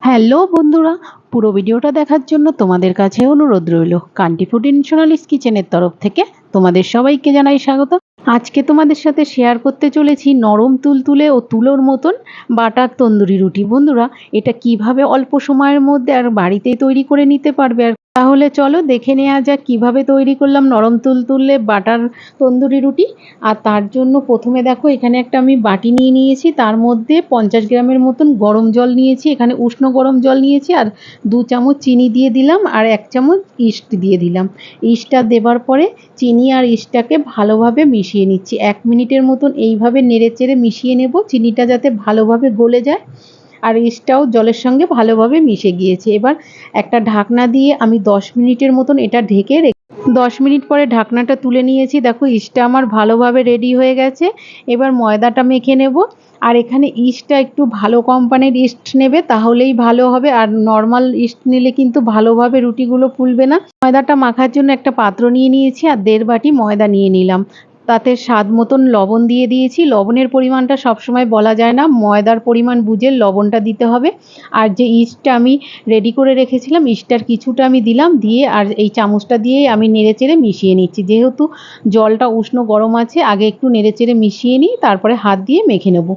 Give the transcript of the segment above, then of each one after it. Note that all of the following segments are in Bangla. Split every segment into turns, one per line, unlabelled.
হ্যালো বন্ধুরা, পুরো ভিডিওটা দেখার জন্য তোমাদের কাছে অনুরোধ রইল। কান্টি ফুড ইনশনালিস কিচেনের তরফ থেকে তোমাদের সবাইকে জানাই স্বাগত। আজকে তোমাদের সাথে শেয়ার করতে চলেছি নরম তুলতুলে ও তুলোর মতন বাটার তন্দুরি রুটি। বন্ধুরা, এটা কিভাবে অল্প সময়ের মধ্যে আর বাড়িতেই তৈরি করে নিতে পারবে। আর তাহলে চলো দেখে নেওয়া যাক কিভাবে তৈরি করলাম নরম তুলতুলে বাটার তন্দুরি রুটি। আর তার জন্য প্রথমে দেখো এখানে একটা আমি বাটি নিয়ে নিয়েছি, তার মধ্যে 50 গ্রামের মতন গরম জল নিয়েছি। এখানে উষ্ণ গরম জল নিয়েছি আর 2 চামচ চিনি দিয়ে দিলাম আর 1 চামচ ইস্ট দিয়ে দিলাম। ইস্টটা দেবার পরে চিনি আর ইস্টটাকে ভালোভাবে মিশিয়ে নিচ্ছি। 1 মিনিটের মতন এইভাবে নেড়েচেড়ে মিশিয়ে নেব, চিনিটা যাতে ভালোভাবে গলে যায় আর ইস্টটাও জলের সঙ্গে ভালোভাবে মিশে গিয়েছে। এবার একটা ঢাকনা দিয়ে আমি 10 মিনিটের মতন এটা ঢেকে 10 মিনিট পরে ঢাকনাটা তুলে নিয়েছি। দেখো ইস্টটা আমার ভালোভাবে রেডি হয়ে গেছে। এবার ময়দাটা মেখে নেব। আর এখানে ইস্টটা একটু ভালো কোম্পানির ইস্ট নেবে, তাহলেই ভালো হবে। আর নর্মাল ইস্ট নিলে কিন্তু ভালোভাবে রুটিগুলো ফুলবে না। ময়দাটা মাখার জন্য একটা পাত্র নিয়ে নিয়েছি আর 1.5 বাটি ময়দা নিয়ে নিলাম। তাতে স্বাদ মতন লবণ দিয়ে দিয়েছি। লবণের পরিমাণটা সবসময় বলা যায় না, ময়দার পরিমাণ বুঝে লবণটা দিতে হবে। আর যে ইস্টটা আমি রেডি করে রেখেছিলাম, ইস্টটার কিছুটা আমি দিলাম, দিয়ে আর এই চামচটা দিয়ে আমি নেড়েচেড়ে মিশিয়ে নিচ্ছি। যেহেতু জলটা উষ্ণ গরম আছে, আগে একটু নেড়েচেড়ে মিশিয়ে নিই, তারপরে হাত দিয়ে মেখে নেব।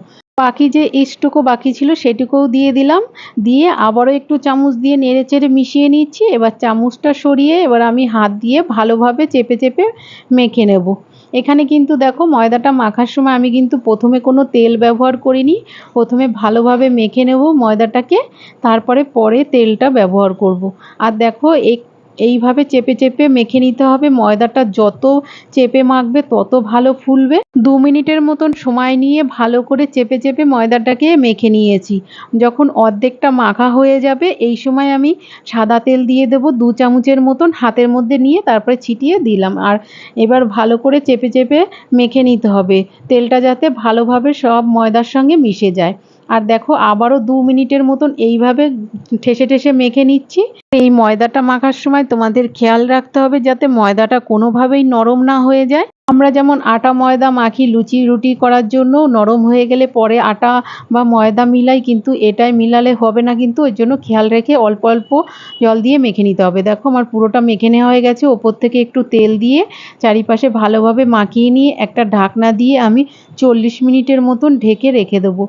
বাকি যে ইস্টটুকু বাকি ছিল সেটুকুও দিয়ে দিলাম, দিয়ে আবারও একটু চামচ দিয়ে নেড়েচেড়ে মিশিয়ে নিচ্ছি। এবার চামচটা সরিয়ে এবার আমি হাত দিয়ে ভালোভাবে চেপে চেপে মেখে নেব। এখানে কিন্তু দেখো ময়দাটা মাখার সময় আমি কিন্তু প্রথমে কোনো তেল ব্যবহার করিনি। প্রথমে ভালোভাবে মেখে নেব ময়দাটাকে, তারপরে পরে তেলটা ব্যবহার করব। আর দেখো এইভাবে চেপে চেপে মেখে নিতে হবে। ময়দাটা যত চেপে মাখবে তত ভালো ফুলবে। 2 মিনিটের মতন সময় নিয়ে ভালো করে চেপে চেপে ময়দাটাকে মেখে নিয়েছি। যখন অর্ধেকটা মাখা হয়ে যাবে এই সময় আমি সাদা তেল দিয়ে দেবো 2 চামচের মতন, হাতের মধ্যে নিয়ে তারপরে ছিটিয়ে দিলাম। আর এবার ভালো করে চেপে চেপে মেখে নিতে হবে, তেলটা যাতে ভালোভাবে সব ময়দার সঙ্গে মিশে যায়। আর দেখো আবারও 2 মিনিটের মতন এইভাবে ঠেসে ঠেসে মেখে নিচ্ছি। এই ময়দাটা মাখার সময় তোমাদের খেয়াল রাখতে হবে যাতে ময়দাটা কোনোভাবেই নরম না হয়ে যায়। আমরা যেমন আটা ময়দা মাখি লুচি রুটি করার জন্য, নরম হয়ে গেলে পরে আটা বা ময়দা মিলাই, কিন্তু এটাই মিলালে হবে না। কিন্তু ওই জন্য খেয়াল রেখে অল্প অল্প জল দিয়ে মেখে নিতে হবে। দেখো আমার পুরোটা মেখে নেওয়া হয়ে গেছে। ওপর থেকে একটু তেল দিয়ে চারিপাশে ভালোভাবে মাখিয়ে নিয়ে একটা ঢাকনা দিয়ে আমি 40 মিনিটের মতন ঢেকে রেখে দেবো।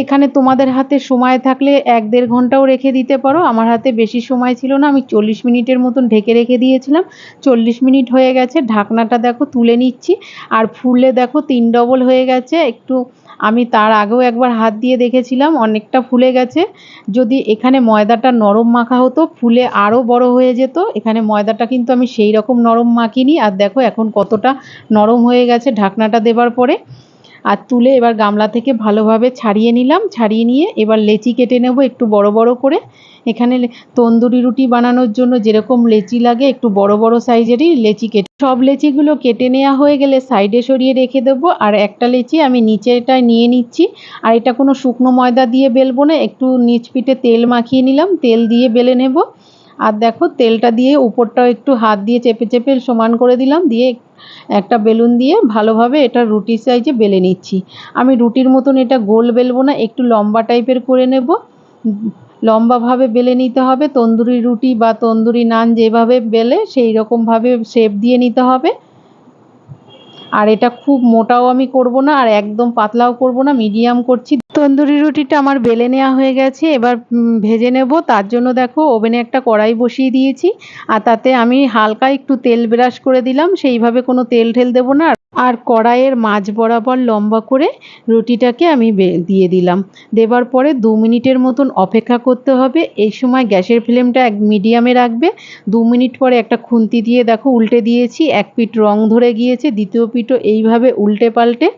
এখানে তোমাদের হাতে সময় থাকলে 1-1.5 ঘন্টাও রেখে দিতে পারো। আমার হাতে বেশি সময় ছিল না, আমি 40 মিনিটের মতন ঢেকে রেখে দিয়েছিলাম। 40 মিনিট হয়ে গেছে, ঢাকনাটা দেখো তুলে নিচ্ছি। আর ফুলে দেখো 3 ডবল হয়ে গেছে। একটু আমি তার আগেও একবার হাত দিয়ে দেখেছিলাম, অনেকটা ফুলে গেছে। যদি এখানে ময়দাটা নরম মাখা হতো ফুলে আরও বড় হয়ে যেত। এখানে ময়দাটা কিন্তু আমি সেই রকম নরম মাখিনি। আর দেখো এখন কতটা নরম হয়ে গেছে ঢাকনাটা দেবার পরে। আর তুলে এবার গামলা থেকে ভালোভাবে ছাড়িয়ে নিলাম। ছাড়িয়ে নিয়ে এবার লেচি কেটে নেব একটু বড় বড় করে। এখানে তন্দুরি রুটি বানানোর জন্য যেরকম লেচি লাগে একটু বড় বড় সাইজেরই লেচি কেটে, সব লেচিগুলো কেটে নেওয়া হয়ে গেলে সাইডে সরিয়ে রেখে দেবো। আর একটা লেচি আমি নিচেটায় নিয়ে নিচ্ছি। আর এটা কোনো শুকনো ময়দা দিয়ে বেলবো না, একটু নিচ পিঠে তেল মাখিয়ে নিলাম, তেল দিয়ে বেলে নেব। আর দেখো তেলটা দিয়ে উপরটাও একটু হাত দিয়ে চেপে চেপে সমান করে দিলাম, দিয়ে একটা বেলুন দিয়ে ভালোভাবে এটা রুটির সাইজে বেলে নিচ্ছি। আমি রুটির মতন এটা গোল বেলবো না, একটু লম্বা টাইপের করে নেব। লম্বাভাবে বেলে নিতে হবে। তন্দুরি রুটি বা তন্দুরি নান যেভাবে বেলে সেই রকমভাবে শেপ দিয়ে নিতে হবে। আর এটা খুব মোটাও আমি করব না আর একদম পাতলাও করব না, মিডিয়াম করছি। তন্দুরি রুটিটা আমার বেলে নেওয়া হয়ে গেছে। এবার ভেজে নেব। তার জন্য দেখো ওভেনে একটা কড়াই বসিয়ে দিয়েছি আর তাতে আমি হালকা একটু তেল ব্রাশ করে দিলাম। সেইভাবে কোনো তেল ঠেল দেবো না। আর কড়াইয়ের মাঝ বরাবর লম্বা করে রুটিটাকে আমি দিয়ে দিলাম। দেবার পরে 2 মিনিটের মতন অপেক্ষা করতে হবে। এই সময় গ্যাসের ফ্লেমটা মিডিয়ামে রাখবে। 2 মিনিট পরে একটা খুন্তি দিয়ে দেখো উল্টে দিয়েছি, এক পিঠ রং ধরে গিয়েছে, দ্বিতীয় পিঠও এইভাবে উল্টে পাল্টে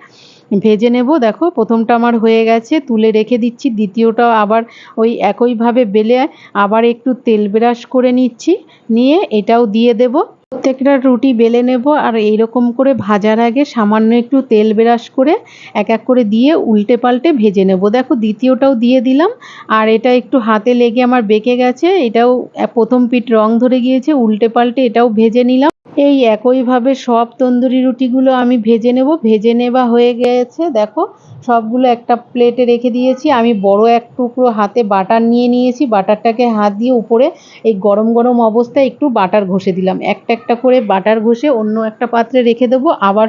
ভেজে নেব। দেখো প্রথমটা আমার হয়ে গেছে, তুলে রেখে দিচ্ছি। দ্বিতীয়টাও আবার ওই একইভাবে বেলে আবার একটু তেল ব্রাশ করে নিচ্ছি, নিয়ে এটাও দিয়ে দেব। প্রত্যেকটা রুটি বেলে নেব আর এইরকম করে ভাজার আগে সামান্য একটু তেল ব্রাশ করে এক এক করে দিয়ে উল্টে পাল্টে ভেজে নেব। দেখো দ্বিতীয়টাও দিয়ে দিলাম আর এটা একটু হাতে লেগে আমার বেঁকে গেছে, এটাও প্রথম পিঠ রং ধরে গিয়েছে, উল্টে পাল্টে এটাও ভেজে নিলাম। এই একইভাবে সব তন্দুরি রুটিগুলো আমি ভেজে নেব। ভেজে নেওয়া হয়ে গেছে, দেখো সবগুলো একটা প্লেটে রেখে দিয়েছি। আমি বড় এক টুকরো হাতে বাটার নিয়ে নিয়েছি, বাটারটাকে হাত দিয়ে উপরে এই গরম গরম অবস্থায় একটু বাটার ঘষে দিলাম। একটা একটা করে বাটার ঘষে অন্য একটা পাত্রে রেখে দেবো, আবার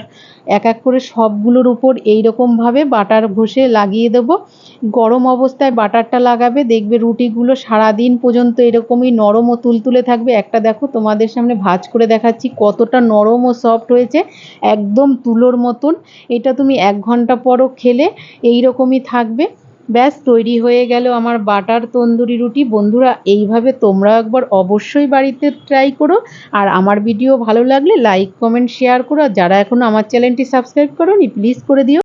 এক এক করে সবগুলোর উপর এইরকমভাবে বাটার ঘষে লাগিয়ে দেবো। গরম অবস্থায় বাটারটা লাগাবে, দেখবে রুটিগুলো সারাদিন পর্যন্ত এরকমই নরম ও তুলতুলে থাকবে। একটা দেখো তোমাদের সামনে ভাঁজ করে দেখাচ্ছি কতটা নরম ও সফট হয়েছে, একদম তুলোর মতন। এটা তুমি 1 ঘন্টা পরও খেলে এই রকমই থাকবে। ব্যাস তৈরি হয়ে গেল আমার বাটার তন্দুরি রুটি। বন্ধুরা এইভাবে তোমরা একবার অবশ্যই বাড়িতে ট্রাই করো। আর আমার ভিডিও ভালো লাগলে লাইক কমেন্ট শেয়ার করো। আর যারা এখনও আমার চ্যানেলটি সাবস্ক্রাইব করোনি প্লিজ করে দিও।